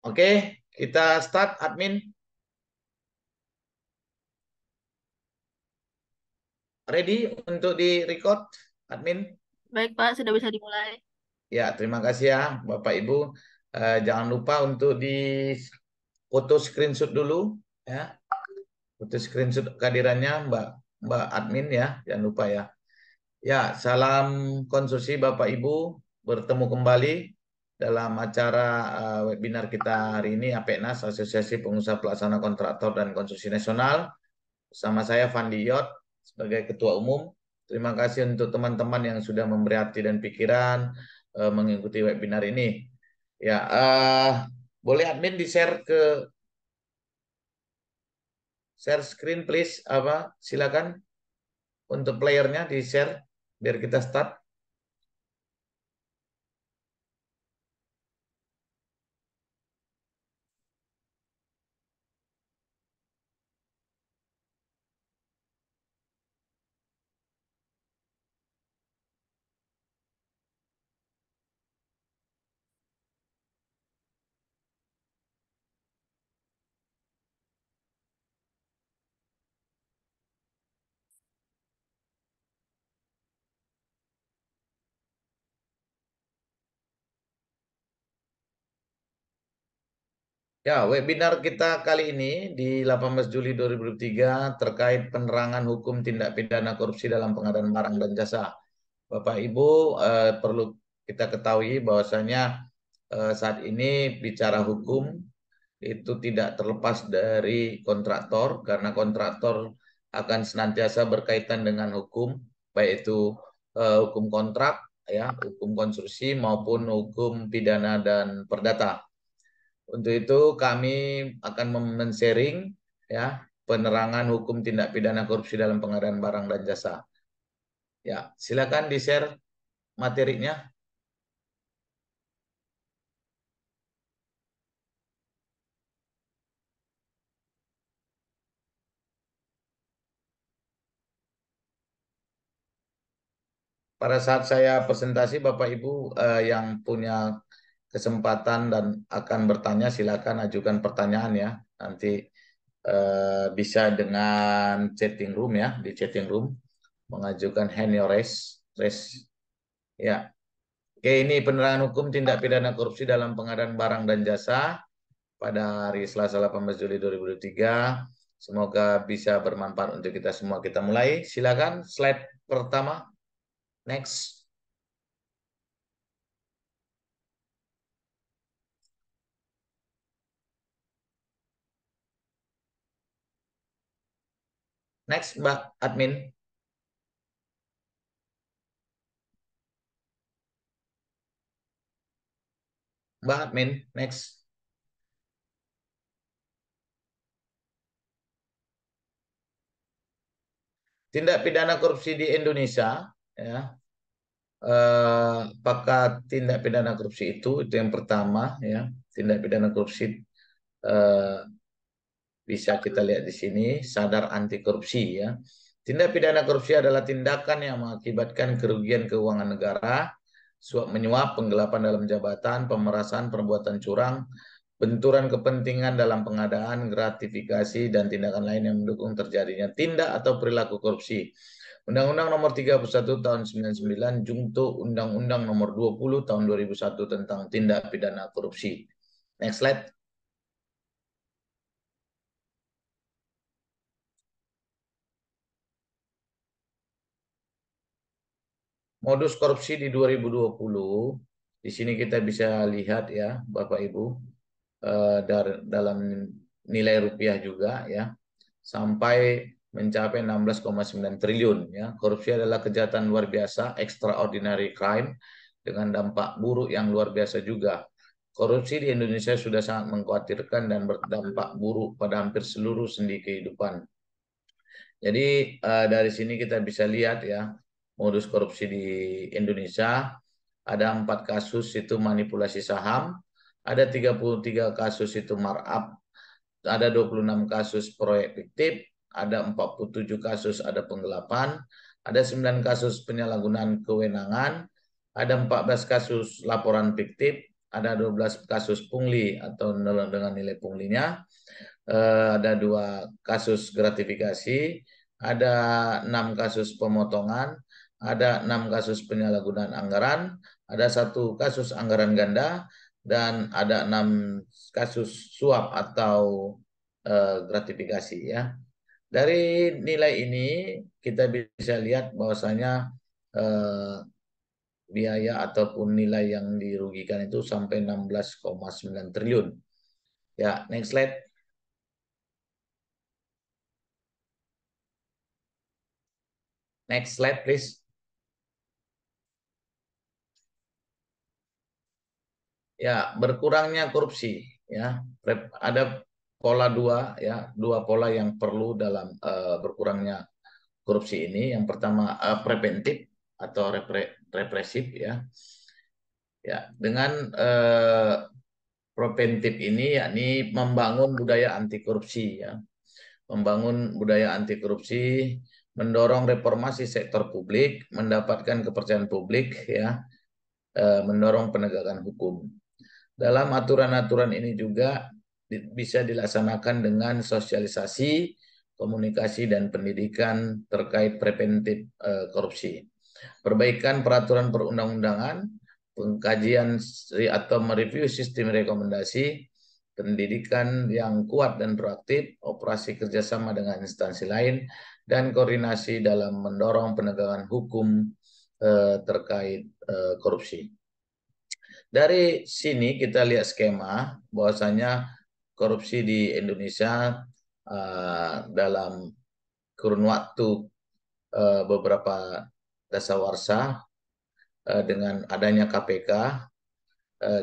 Oke, kita start admin. Ready untuk di record admin? Baik, Pak, sudah bisa dimulai. Ya, terima kasih ya Bapak Ibu. Jangan lupa untuk di foto screenshot dulu ya. Foto screenshot kehadirannya Mbak admin ya, jangan lupa ya. Ya, salam konsumsi Bapak Ibu, bertemu kembali dalam acara webinar kita hari ini APENAS Asosiasi Pengusaha Pelaksana Kontraktor dan Konstruksi Nasional. Bersama saya Fandi Yot sebagai Ketua Umum. Terima kasih untuk teman-teman yang sudah memberi hati dan pikiran mengikuti webinar ini. Ya, boleh admin di-share ke share screen please, silakan untuk playernya di-share biar kita start. Ya, webinar kita kali ini di 18 Juli 2023 terkait penerangan hukum tindak pidana korupsi dalam pengadaan barang dan jasa. Bapak Ibu, perlu kita ketahui bahwasanya saat ini bicara hukum itu tidak terlepas dari kontraktor karena kontraktor akan senantiasa berkaitan dengan hukum, baik itu hukum kontrak, ya, hukum konstruksi maupun hukum pidana dan perdata. Untuk itu kami akan men-sharing ya penerangan hukum tindak pidana korupsi dalam pengadaan barang dan jasa. Ya, silakan di-share materinya. Pada saat saya presentasi, Bapak Ibu yang punya kesempatan dan akan bertanya, silakan ajukan pertanyaan ya. Nanti bisa dengan chatting room ya, di chatting room mengajukan hand your raise ya. Oke, ini penerangan hukum tindak pidana korupsi dalam pengadaan barang dan jasa pada hari Selasa 18 Juli 2023. Semoga bisa bermanfaat untuk kita semua. Kita mulai. Silakan slide pertama. Next. Next, Mbak Admin. Mbak Admin, next. Tindak pidana korupsi di Indonesia, ya. Apakah tindak pidana korupsi itu yang pertama, ya. Tindak pidana korupsi eh, bisa kita lihat di sini, sadar anti korupsi, ya. Tindak pidana korupsi adalah tindakan yang mengakibatkan kerugian keuangan negara, suap menyuap, penggelapan dalam jabatan, pemerasan, perbuatan curang, benturan kepentingan dalam pengadaan, gratifikasi, dan tindakan lain yang mendukung terjadinya tindak atau perilaku korupsi. Undang-Undang Nomor 31 Tahun 99 Junto Undang-Undang Nomor 20 Tahun 2001 tentang tindak pidana korupsi. Next slide. Modus korupsi di 2020, di sini kita bisa lihat ya, Bapak Ibu, dalam nilai rupiah juga ya, sampai mencapai 16,9 triliun ya. Korupsi adalah kejahatan luar biasa, extraordinary crime dengan dampak buruk yang luar biasa juga. Korupsi di Indonesia sudah sangat mengkhawatirkan dan berdampak buruk pada hampir seluruh sendi kehidupan. Jadi dari sini kita bisa lihat ya, modus korupsi di Indonesia ada 4 kasus itu manipulasi saham, ada 33 kasus itu markup, ada 26 kasus proyek fiktif, ada 47 kasus ada penggelapan, ada 9 kasus penyalahgunaan kewenangan, ada 14 kasus laporan fiktif, ada 12 kasus pungli atau dengan nilai punglinya, ada 2 kasus gratifikasi, ada 6 kasus pemotongan, ada 6 kasus penyalahgunaan anggaran, ada 1 kasus anggaran ganda, dan ada 6 kasus suap atau gratifikasi ya. Dari nilai ini kita bisa lihat bahwasanya biaya ataupun nilai yang dirugikan itu sampai 16,9 triliun. Ya, next slide. Next slide, please. Ya, berkurangnya korupsi. Ya, ada pola dua, ya, 2 pola yang perlu dalam berkurangnya korupsi ini. Yang pertama preventif atau represif, ya. Ya, dengan preventif ini yakni membangun budaya anti korupsi, ya. Membangun budaya anti korupsi, mendorong reformasi sektor publik, mendapatkan kepercayaan publik, ya, mendorong penegakan hukum. Dalam aturan-aturan ini juga bisa dilaksanakan dengan sosialisasi, komunikasi, dan pendidikan terkait preventif korupsi. Perbaikan peraturan perundang-undangan, pengkajian atau mereview sistem rekomendasi, pendidikan yang kuat dan proaktif, operasi kerjasama dengan instansi lain, dan koordinasi dalam mendorong penegakan hukum terkait korupsi. Dari sini kita lihat skema bahwasanya korupsi di Indonesia dalam kurun waktu beberapa dasawarsa dengan adanya KPK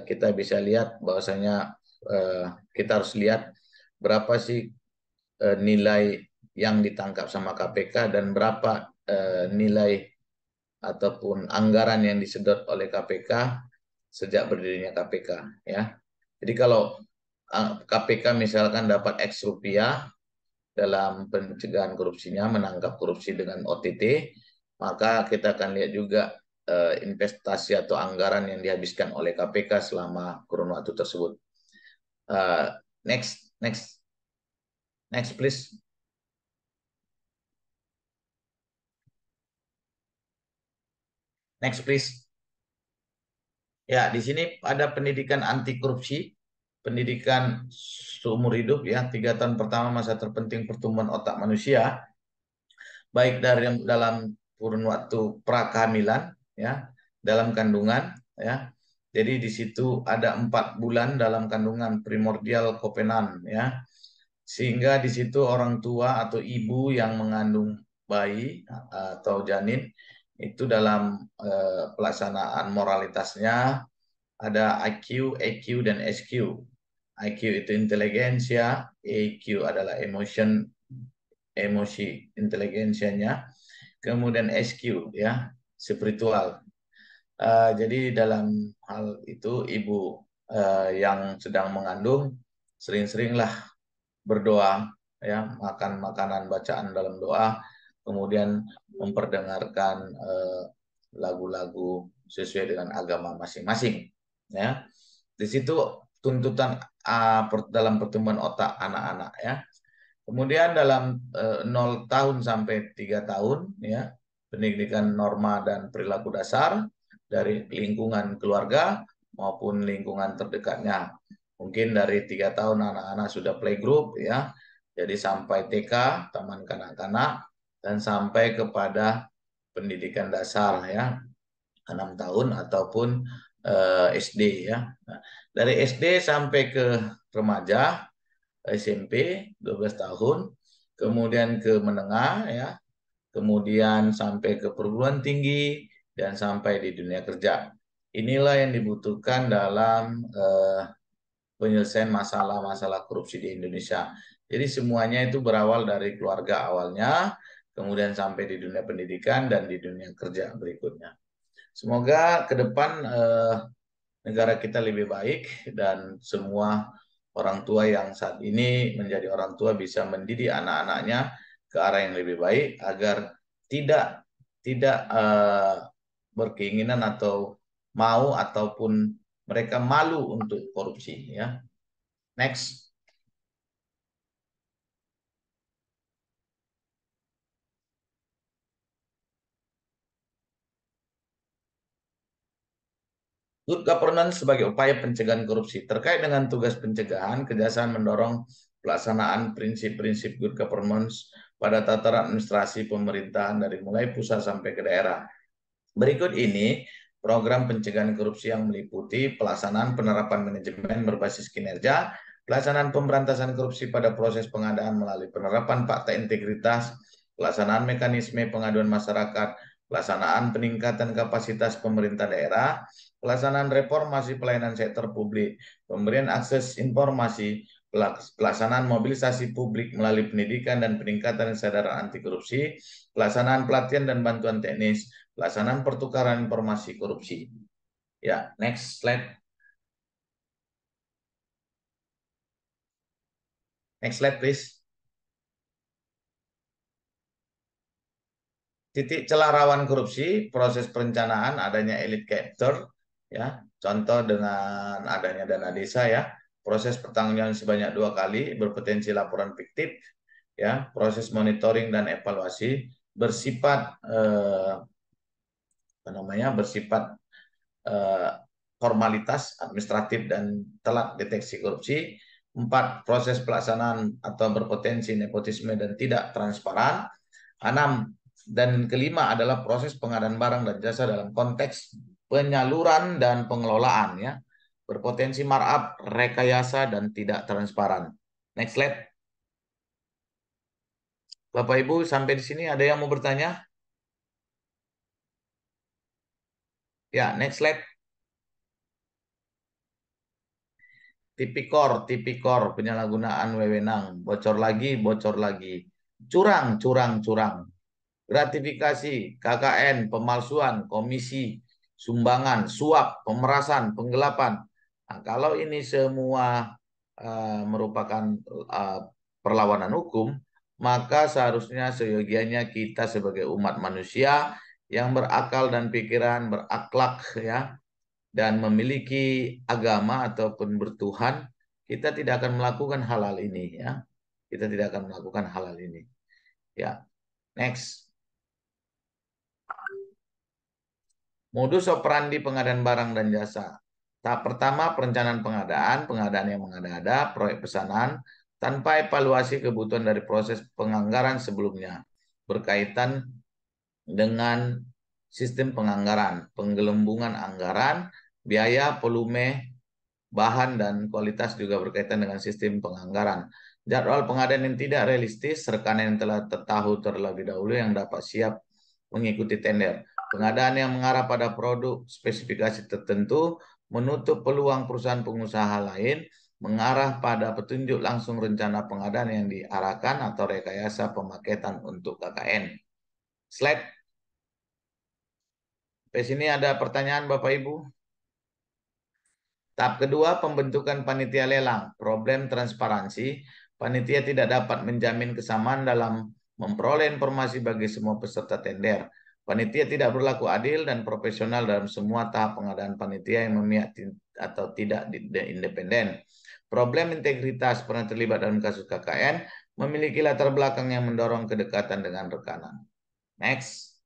kita bisa lihat bahwasanya kita harus lihat berapa sih nilai yang ditangkap sama KPK dan berapa nilai ataupun anggaran yang disedot oleh KPK sejak berdirinya KPK, ya. Jadi kalau KPK misalkan dapat X rupiah dalam pencegahan korupsinya, menangkap korupsi dengan OTT, maka kita akan lihat juga investasi atau anggaran yang dihabiskan oleh KPK selama kurun waktu tersebut. Next, next, next, please. Next, please. Ya, di sini ada pendidikan anti korupsi, pendidikan seumur hidup, ya. 3 tahun pertama masa terpenting pertumbuhan otak manusia, baik dari dalam kurun waktu prakehamilan, ya, dalam kandungan, ya. Jadi di situ ada 4 bulan dalam kandungan primordial kopenan, ya. Sehingga di situ orang tua atau ibu yang mengandung bayi atau janin itu dalam pelaksanaan moralitasnya ada IQ, EQ, dan SQ. IQ itu inteligensia, EQ adalah emosi inteligensianya, kemudian SQ, ya, spiritual. Jadi dalam hal itu ibu yang sedang mengandung sering-seringlah berdoa, ya, makan makanan bacaan dalam doa, kemudian memperdengarkan lagu-lagu sesuai dengan agama masing-masing, ya. Di situ tuntutan dalam pertumbuhan otak anak-anak, ya. Kemudian dalam 0 tahun sampai 3 tahun, ya, pendidikan norma dan perilaku dasar dari lingkungan keluarga maupun lingkungan terdekatnya. Mungkin dari 3 tahun anak-anak sudah playgroup, ya. Jadi sampai TK, taman kanak-kanak, dan sampai kepada pendidikan dasar, ya, 6 tahun ataupun SD, ya. Nah, dari SD sampai ke remaja, SMP 12 tahun, kemudian ke menengah, ya, kemudian sampai ke perguruan tinggi, dan sampai di dunia kerja. Inilah yang dibutuhkan dalam penyelesaian masalah-masalah korupsi di Indonesia. Jadi semuanya itu berawal dari keluarga awalnya, kemudian sampai di dunia pendidikan dan di dunia kerja berikutnya. Semoga ke depan negara kita lebih baik dan semua orang tua yang saat ini menjadi orang tua bisa mendidik anak-anaknya ke arah yang lebih baik agar tidak tidak berkeinginan atau mau ataupun Mereka malu untuk korupsi, ya. Next. Good governance sebagai upaya pencegahan korupsi. Terkait dengan tugas pencegahan, Kejaksaan mendorong pelaksanaan prinsip-prinsip good governance pada tataran administrasi pemerintahan dari mulai pusat sampai ke daerah. Berikut ini program pencegahan korupsi yang meliputi pelaksanaan penerapan manajemen berbasis kinerja, pelaksanaan pemberantasan korupsi pada proses pengadaan melalui penerapan fakta integritas, pelaksanaan mekanisme pengaduan masyarakat, pelaksanaan peningkatan kapasitas pemerintah daerah, pelaksanaan reformasi pelayanan sektor publik, pemberian akses informasi, pelaksanaan mobilisasi publik melalui pendidikan dan peningkatan kesadaran anti korupsi, pelaksanaan pelatihan dan bantuan teknis, pelaksanaan pertukaran informasi korupsi. Ya, next slide. Next slide, please. Titik celah rawan korupsi, proses perencanaan, adanya elite capture, ya, contoh dengan adanya dana desa, ya, proses pertanggungjawaban sebanyak 2 kali, berpotensi laporan fiktif, ya, proses monitoring dan evaluasi bersifat bersifat formalitas administratif dan telat deteksi korupsi. 4. Proses pelaksanaan atau berpotensi nepotisme dan tidak transparan. 6. Dan kelima adalah proses pengadaan barang dan jasa dalam konteks penyaluran dan pengelolaan, ya. Berpotensi markup, rekayasa dan tidak transparan. Next slide. Bapak Ibu, sampai di sini ada yang mau bertanya? Ya, next slide. Tipikor, penyalahgunaan wewenang, bocor lagi, curang, gratifikasi, KKN, pemalsuan, komisi, sumbangan, suap, pemerasan, penggelapan. Nah, kalau ini semua merupakan perlawanan hukum, maka seharusnya seyogianya kita sebagai umat manusia yang berakal dan pikiran, berakhlak, ya, dan memiliki agama ataupun bertuhan, kita tidak akan melakukan hal-hal ini, ya. Kita tidak akan melakukan hal-hal ini. Ya. Next. Modus operandi pengadaan barang dan jasa. Tahap pertama, perencanaan pengadaan yang mengada-ada, proyek pesanan, tanpa evaluasi kebutuhan dari proses penganggaran sebelumnya, berkaitan dengan sistem penganggaran, penggelembungan anggaran, biaya, volume, bahan, dan kualitas juga berkaitan dengan sistem penganggaran. Jadwal pengadaan yang tidak realistis, rekanan yang telah tahu terlebih dahulu yang dapat siap mengikuti tender. Pengadaan yang mengarah pada produk spesifikasi tertentu, menutup peluang perusahaan pengusaha lain, mengarah pada petunjuk langsung rencana pengadaan yang diarahkan atau rekayasa pemaketan untuk KKN. Slide. Di sini ada pertanyaan Bapak Ibu. Tahap kedua, pembentukan panitia lelang. Problem transparansi. Panitia tidak dapat menjamin kesamaan dalam memperoleh informasi bagi semua peserta tender. Panitia tidak berlaku adil dan profesional dalam semua tahap pengadaan panitia yang memihak atau tidak independen. Problem integritas pernah terlibat dalam kasus KKN, memiliki latar belakang yang mendorong kedekatan dengan rekanan. Next.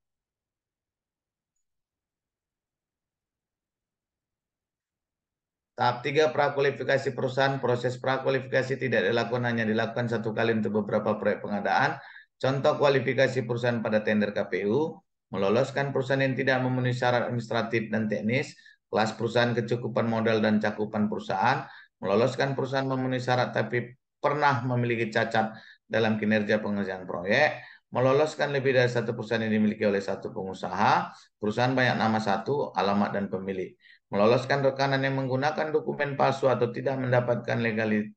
Tahap 3, prakualifikasi perusahaan. Proses prakualifikasi tidak dilakukan, hanya dilakukan satu kali untuk beberapa proyek pengadaan. Contoh kualifikasi perusahaan pada tender KPU, meloloskan perusahaan yang tidak memenuhi syarat administratif dan teknis, kelas perusahaan kecukupan modal dan cakupan perusahaan, meloloskan perusahaan memenuhi syarat tapi pernah memiliki cacat dalam kinerja pengerjaan proyek, meloloskan lebih dari satu perusahaan yang dimiliki oleh satu pengusaha, perusahaan banyak nama satu, alamat dan pemilik, meloloskan rekanan yang menggunakan dokumen palsu atau tidak mendapatkan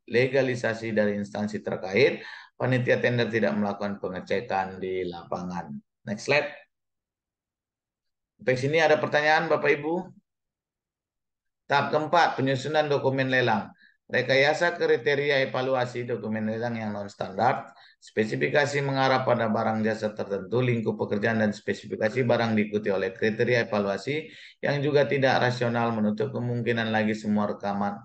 legalisasi dari instansi terkait, panitia tender tidak melakukan pengecekan di lapangan. Next slide. Sampai sini ada pertanyaan Bapak Ibu? Tahap keempat, penyusunan dokumen lelang. Rekayasa kriteria evaluasi dokumen lelang yang non-standar, spesifikasi mengarah pada barang jasa tertentu, lingkup pekerjaan dan spesifikasi barang diikuti oleh kriteria evaluasi yang juga tidak rasional menutup kemungkinan lagi semua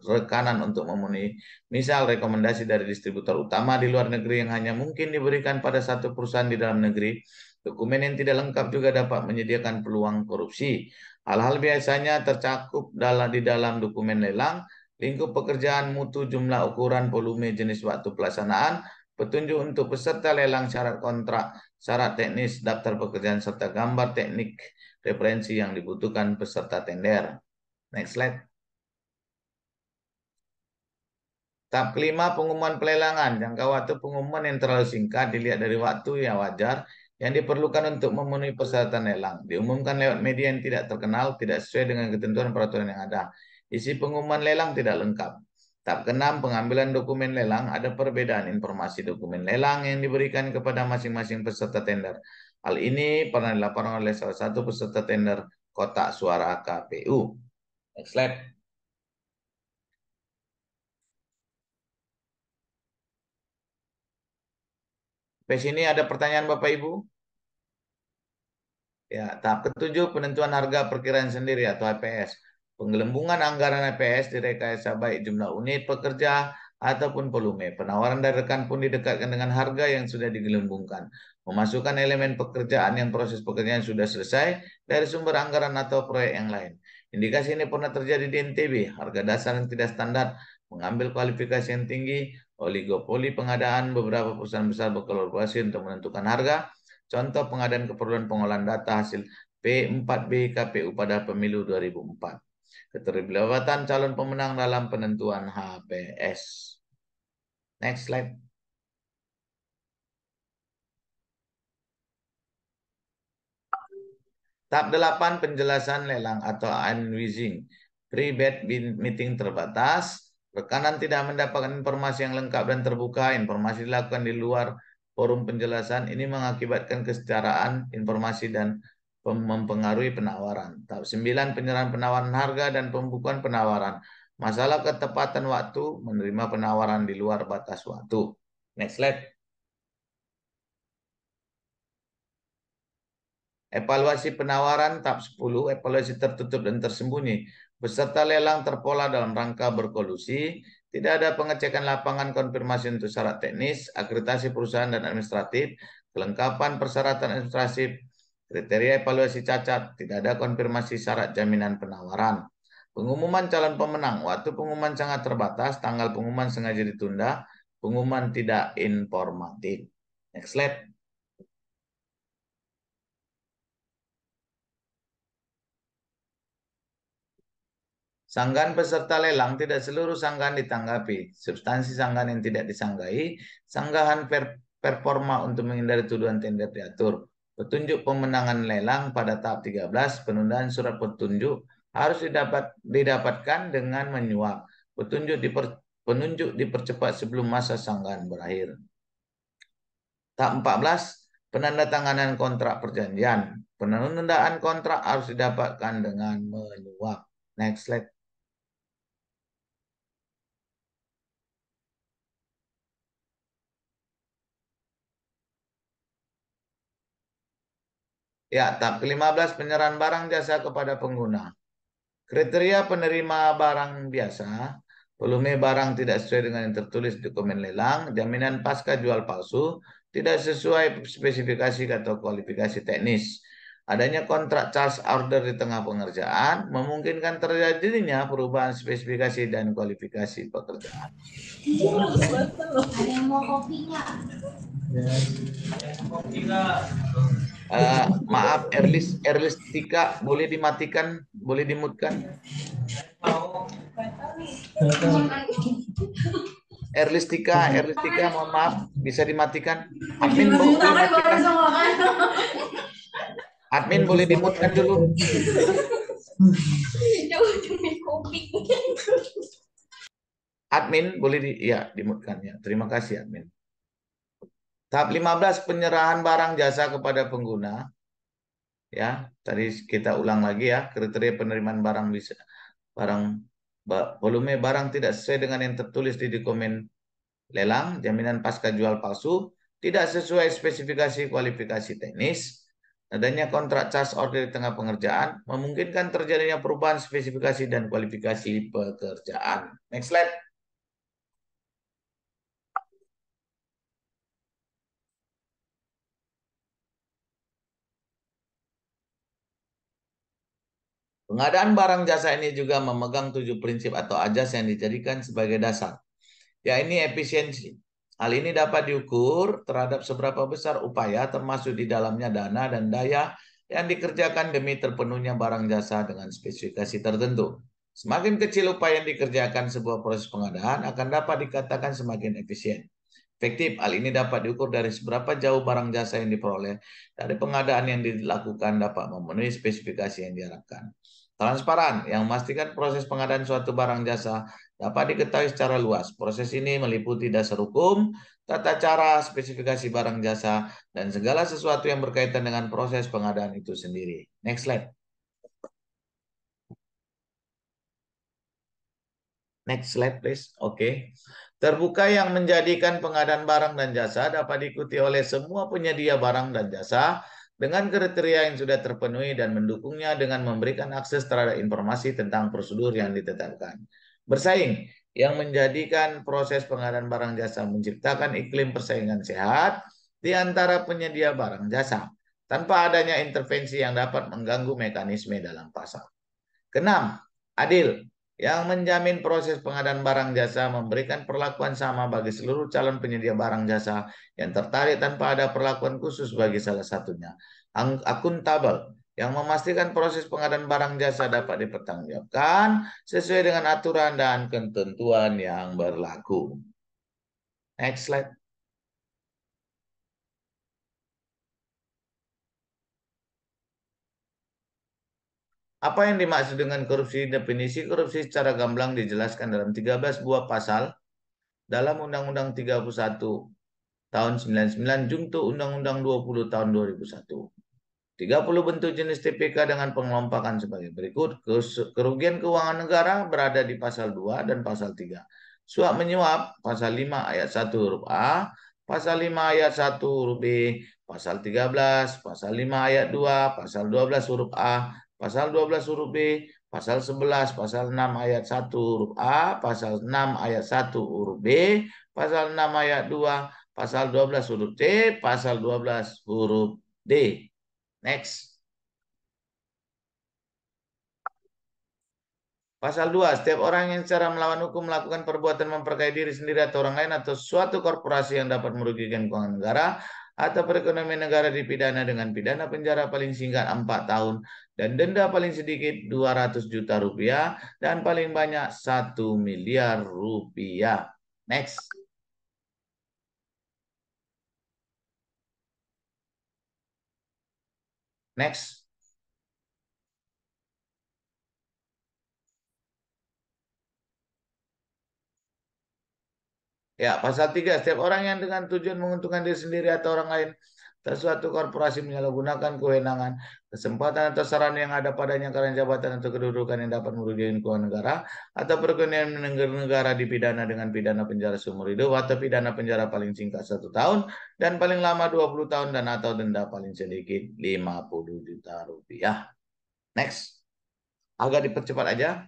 rekanan untuk memenuhi. Misal rekomendasi dari distributor utama di luar negeri yang hanya mungkin diberikan pada satu perusahaan di dalam negeri. Dokumen yang tidak lengkap juga dapat menyediakan peluang korupsi. Hal-hal biasanya tercakup di dalam dokumen lelang, lingkup pekerjaan, mutu, jumlah, ukuran, volume, jenis waktu pelaksanaan, petunjuk untuk peserta lelang, syarat kontrak, syarat teknis, daftar pekerjaan, serta gambar teknik referensi yang dibutuhkan peserta tender. Next slide. Tahap kelima, pengumuman pelelangan. Jangka waktu pengumuman yang terlalu singkat dilihat dari waktu yang wajar yang diperlukan untuk memenuhi persyaratan lelang. Diumumkan lewat media yang tidak terkenal, tidak sesuai dengan ketentuan peraturan yang ada. Isi pengumuman lelang tidak lengkap. Tahap keenam, pengambilan dokumen lelang. Ada perbedaan informasi dokumen lelang yang diberikan kepada masing-masing peserta tender. Hal ini pernah dilaporkan oleh salah satu peserta tender kotak suara KPU. Next slide. Sampai sini ada pertanyaan Bapak Ibu? Ya, tahap ketujuh, penentuan harga perkiraan sendiri atau HPS. Penggelembungan anggaran HPS direkayasa baik jumlah unit pekerja ataupun volume. Penawaran dari rekan pun didekatkan dengan harga yang sudah digelembungkan. Memasukkan elemen pekerjaan yang proses pekerjaan sudah selesai dari sumber anggaran atau proyek yang lain. Indikasi ini pernah terjadi di NTB. Harga dasar yang tidak standar, mengambil kualifikasi yang tinggi, oligopoli pengadaan, beberapa perusahaan besar berkolaborasi untuk menentukan harga. Contoh pengadaan keperluan pengolahan data hasil P4B KPU pada pemilu 2004. Keterlibatan calon pemenang dalam penentuan HPS. Next slide. Tahap 8, penjelasan lelang atau unwizing. Pre-bid meeting terbatas. Rekanan tidak mendapatkan informasi yang lengkap dan terbuka. Informasi dilakukan di luar forum penjelasan. Ini mengakibatkan kesetaraan informasi dan mempengaruhi penawaran. Tahap 9, penyerahan penawaran harga dan pembukuan penawaran. Masalah ketepatan waktu, menerima penawaran di luar batas waktu. Next slide. Evaluasi penawaran tahap 10, evaluasi tertutup dan tersembunyi. Peserta lelang terpola dalam rangka berkolusi, tidak ada pengecekan lapangan konfirmasi untuk syarat teknis, akreditasi perusahaan dan administratif, kelengkapan persyaratan administratif, kriteria evaluasi cacat, tidak ada konfirmasi syarat jaminan penawaran. Pengumuman calon pemenang, waktu pengumuman sangat terbatas, tanggal pengumuman sengaja ditunda, pengumuman tidak informatif. Next slide. Sanggahan peserta lelang tidak seluruh sanggahan ditanggapi. Substansi sanggahan yang tidak disanggahi, sanggahan performa untuk menghindari tuduhan tender diatur. Petunjuk pemenangan lelang pada tahap 13, penundaan surat petunjuk harus didapatkan dengan menyuap. Penunjuk dipercepat sebelum masa sanggahan berakhir. Tahap 14, penandatanganan kontrak perjanjian. Penundaan kontrak harus didapatkan dengan menyuap. Next slide. Ya, tahap ke-15, penyerahan barang jasa kepada pengguna. Kriteria penerima barang biasa, volume barang tidak sesuai dengan yang tertulis di dokumen lelang, jaminan pasca jual palsu, tidak sesuai spesifikasi atau kualifikasi teknis. Adanya kontrak charge order di tengah pengerjaan, memungkinkan terjadinya perubahan spesifikasi dan kualifikasi pekerjaan. Ada yang mau kopinya? Maaf, Erlis Tika, boleh dimatikan, boleh dimutkan. Erlistika, mohon maaf, bisa dimatikan. Admin boleh dimatikan. Admin boleh dimutkan dulu. Admin boleh dimutkan ya. Terima kasih admin. Tahap 15, penyerahan barang jasa kepada pengguna. Ya, tadi kita ulang lagi ya, kriteria penerimaan barang volume barang tidak sesuai dengan yang tertulis di dokumen lelang, jaminan pasca jual palsu, tidak sesuai spesifikasi kualifikasi teknis, adanya kontrak charge order di tengah pengerjaan, memungkinkan terjadinya perubahan spesifikasi dan kualifikasi pekerjaan. Next slide. Pengadaan barang jasa ini juga memegang 7 prinsip atau ajas yang dijadikan sebagai dasar. Ya, ini efisiensi. Hal ini dapat diukur terhadap seberapa besar upaya termasuk di dalamnya dana dan daya yang dikerjakan demi terpenuhnya barang jasa dengan spesifikasi tertentu. Semakin kecil upaya yang dikerjakan sebuah proses pengadaan akan dapat dikatakan semakin efisien. Efektif, hal ini dapat diukur dari seberapa jauh barang jasa yang diperoleh dari pengadaan yang dilakukan dapat memenuhi spesifikasi yang diharapkan. Transparan, yang memastikan proses pengadaan suatu barang jasa dapat diketahui secara luas. Proses ini meliputi dasar hukum, tata cara, spesifikasi barang jasa, dan segala sesuatu yang berkaitan dengan proses pengadaan itu sendiri. Next slide. Next slide, please. Oke. Terbuka yang menjadikan pengadaan barang dan jasa dapat diikuti oleh semua penyedia barang dan jasa dengan kriteria yang sudah terpenuhi dan mendukungnya dengan memberikan akses terhadap informasi tentang prosedur yang ditetapkan. Bersaing, yang menjadikan proses pengadaan barang jasa menciptakan iklim persaingan sehat di antara penyedia barang jasa, tanpa adanya intervensi yang dapat mengganggu mekanisme dalam pasar. Keenam, adil, yang menjamin proses pengadaan barang jasa memberikan perlakuan sama bagi seluruh calon penyedia barang jasa yang tertarik tanpa ada perlakuan khusus bagi salah satunya. Akuntabel, yang memastikan proses pengadaan barang jasa dapat dipertanggungjawabkan sesuai dengan aturan dan ketentuan yang berlaku. Next slide. Apa yang dimaksud dengan korupsi? Definisi korupsi secara gamblang dijelaskan dalam 13 buah pasal dalam Undang-Undang 31 tahun 99 Junto Undang-Undang 20 tahun 2001. 30 bentuk jenis TPK dengan pengelompokan sebagai berikut. Kerugian keuangan negara berada di pasal 2 dan pasal 3. Suap menyuap pasal 5 ayat 1 huruf A, pasal 5 ayat 1 huruf B, pasal 13, pasal 5 ayat 2, pasal 12 huruf A, pasal 12 huruf B, pasal 11, pasal 6 ayat 1 huruf A, pasal 6 ayat 1 huruf B, pasal 6 ayat 2, pasal 12 huruf C, pasal 12 huruf D. Next. Pasal 2, setiap orang yang secara melawan hukum melakukan perbuatan memperkaya diri sendiri atau orang lain atau suatu korporasi yang dapat merugikan keuangan negara atau perekonomian negara dipidana dengan pidana penjara paling singkat 4 tahun dan denda paling sedikit 200 juta rupiah dan paling banyak 1 miliar rupiah. Next. Next. Ya, pasal 3, setiap orang yang dengan tujuan menguntungkan diri sendiri atau orang lain atau suatu korporasi menyalahgunakan kewenangan, kesempatan atau sarana yang ada padanya karena jabatan atau kedudukan yang dapat merugikan keuangan negara atau perekonomian negara dipidana dengan pidana penjara seumur hidup atau pidana penjara paling singkat 1 tahun dan paling lama 20 tahun dan atau denda paling sedikit 50 juta rupiah. Next. Agak dipercepat aja,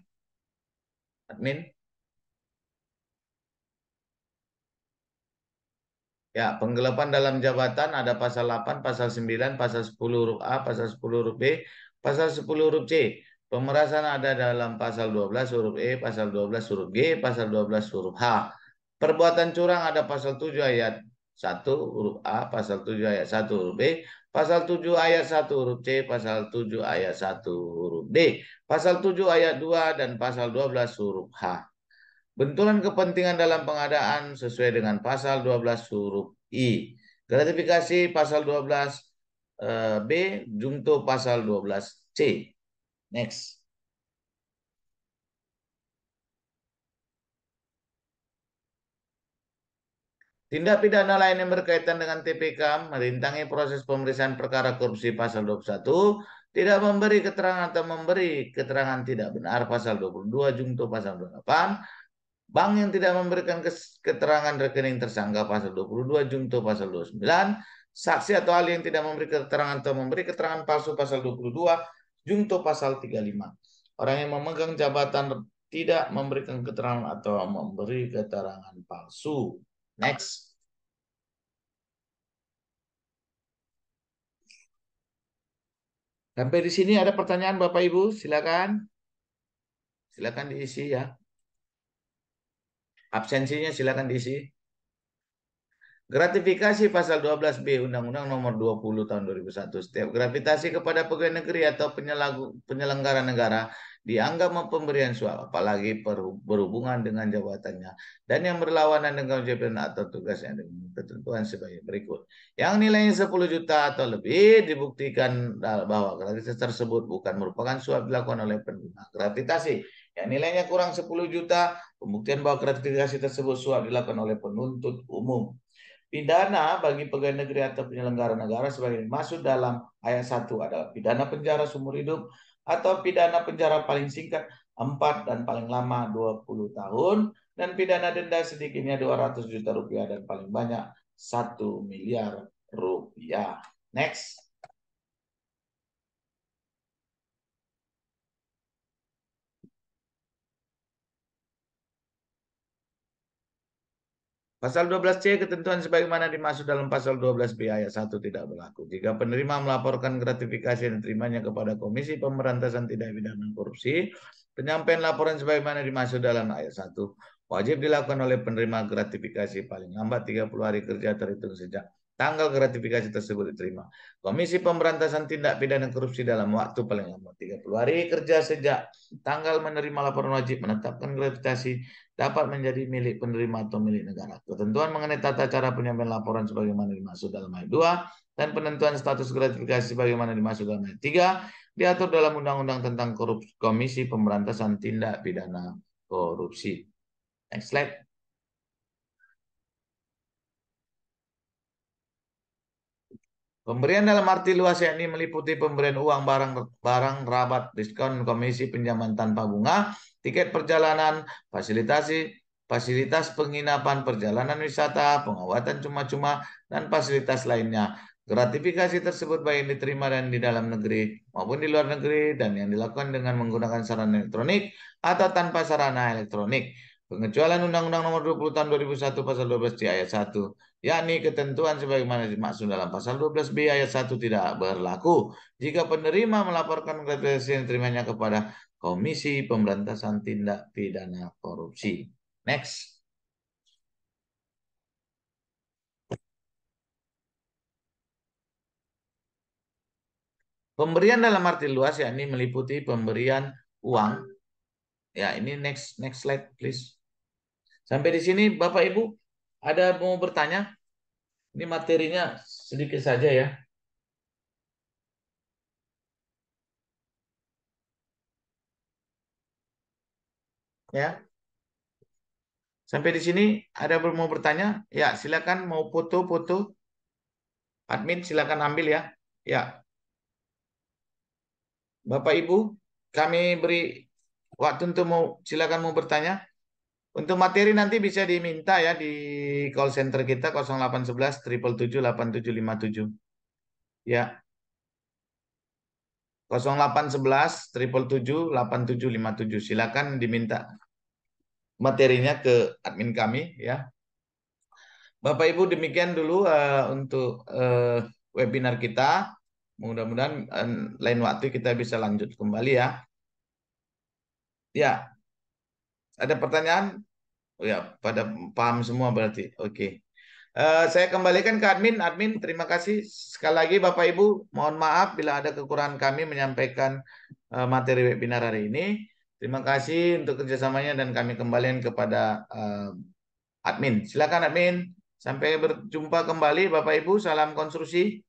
admin. Ya, penggelapan dalam jabatan ada pasal 8, pasal 9, pasal 10 huruf A, pasal 10 huruf B, pasal 10 huruf C. Pemerasan ada dalam pasal 12 huruf E, pasal 12 huruf G, pasal 12 huruf H. Perbuatan curang ada pasal 7 ayat 1 huruf A, pasal 7 ayat 1 huruf B, pasal 7 ayat 1 huruf C, pasal 7 ayat 1 huruf D, pasal 7 ayat 2 dan pasal 12 huruf H. Benturan kepentingan dalam pengadaan sesuai dengan pasal 12 huruf I. Gratifikasi pasal 12 B, junto pasal 12 C. Next. Tindak pidana lain yang berkaitan dengan TPK merintangi proses pemeriksaan perkara korupsi pasal 21, tidak memberi keterangan atau memberi keterangan tidak benar pasal 22 junto pasal 28, bank yang tidak memberikan keterangan rekening tersangka pasal 22 junto pasal 29, saksi atau ahli yang tidak memberi keterangan atau memberi keterangan palsu pasal 22 junto pasal 35. Orang yang memegang jabatan tidak memberikan keterangan atau memberi keterangan palsu. Next. Sampai di sini ada pertanyaan Bapak Ibu, silakan. Silakan diisi ya. Absensinya silakan diisi. Gratifikasi pasal 12B Undang-Undang Nomor 20 Tahun 2001. Setiap gratifikasi kepada pegawai negeri atau penyelenggara negara dianggap pemberian suap, apalagi berhubungan dengan jabatannya dan yang berlawanan dengan jabatan atau tugasnya dengan ketentuan sebagai berikut. Yang nilainya 10 juta atau lebih dibuktikan bahwa gratifikasi tersebut bukan merupakan suap dilakukan oleh penerima gratifikasi. Yang nilainya kurang 10 juta, pembuktian bahwa gratifikasi tersebut suap dilakukan oleh penuntut umum. Pidana bagi pegawai negeri atau penyelenggara negara sebagai dimaksud dalam ayat 1 adalah pidana penjara seumur hidup atau pidana penjara paling singkat 4 dan paling lama 20 tahun dan pidana denda sedikitnya 200 juta rupiah dan paling banyak 1 miliar rupiah. Next. Pasal 12C ketentuan sebagaimana dimaksud dalam pasal 12B ayat 1 tidak berlaku. Jika penerima melaporkan gratifikasi yang diterimanya kepada Komisi Pemberantasan Tindak Pidana Korupsi, penyampaian laporan sebagaimana dimaksud dalam ayat 1 wajib dilakukan oleh penerima gratifikasi paling lambat 30 hari kerja terhitung sejak tanggal gratifikasi tersebut diterima. Komisi Pemberantasan Tindak Pidana Korupsi dalam waktu paling lambat 30 hari kerja sejak tanggal menerima laporan wajib menetapkan gratifikasi dapat menjadi milik penerima atau milik negara. Ketentuan mengenai tata cara penyampaian laporan sebagaimana dimaksud dalam ayat 2 dan penentuan status gratifikasi sebagaimana dimaksud dalam ayat 3 diatur dalam Undang-Undang tentang Komisi Pemberantasan Tindak Pidana Korupsi. Next slide. Pemberian dalam arti luas yakni meliputi pemberian uang, barang, rabat, diskon, komisi pinjaman tanpa bunga, tiket perjalanan, fasilitas penginapan, perjalanan wisata, pengobatan cuma-cuma, dan fasilitas lainnya. Gratifikasi tersebut baik yang diterima dan di dalam negeri maupun di luar negeri dan yang dilakukan dengan menggunakan sarana elektronik atau tanpa sarana elektronik. Pengecualian Undang-Undang Nomor 20 Tahun 2001 Pasal 12 di ayat 1, yakni ketentuan sebagaimana dimaksud dalam Pasal 12B ayat 1 tidak berlaku jika penerima melaporkan gratifikasi yang diterimanya kepada Komisi Pemberantasan Tindak Pidana Korupsi. Next. Pemberian dalam arti luas yakni meliputi pemberian uang. Ya, ini next slide please. Sampai di sini Bapak Ibu ada mau bertanya? Ini materinya sedikit saja ya. Ya. Sampai di sini ada mau bertanya? Ya, silakan mau foto-foto. Admin silakan ambil ya. Ya. Bapak Ibu, kami beri waktu untuk silakan mau bertanya. Untuk materi nanti bisa diminta ya di call center kita 0811 777 8757. Ya. 0811 777 8757. Silakan diminta materinya ke admin kami ya. Bapak Ibu demikian dulu untuk webinar kita. Mudah-mudahan lain waktu kita bisa lanjut kembali ya. Ya, ada pertanyaan? Oh ya, pada paham semua berarti. Oke. Saya kembalikan ke admin. Admin, terima kasih sekali lagi Bapak Ibu. Mohon maaf bila ada kekurangan kami menyampaikan materi webinar hari ini. Terima kasih untuk kerjasamanya dan kami kembalikan kepada admin. Silakan admin. Sampai berjumpa kembali Bapak Ibu. Salam konstruksi.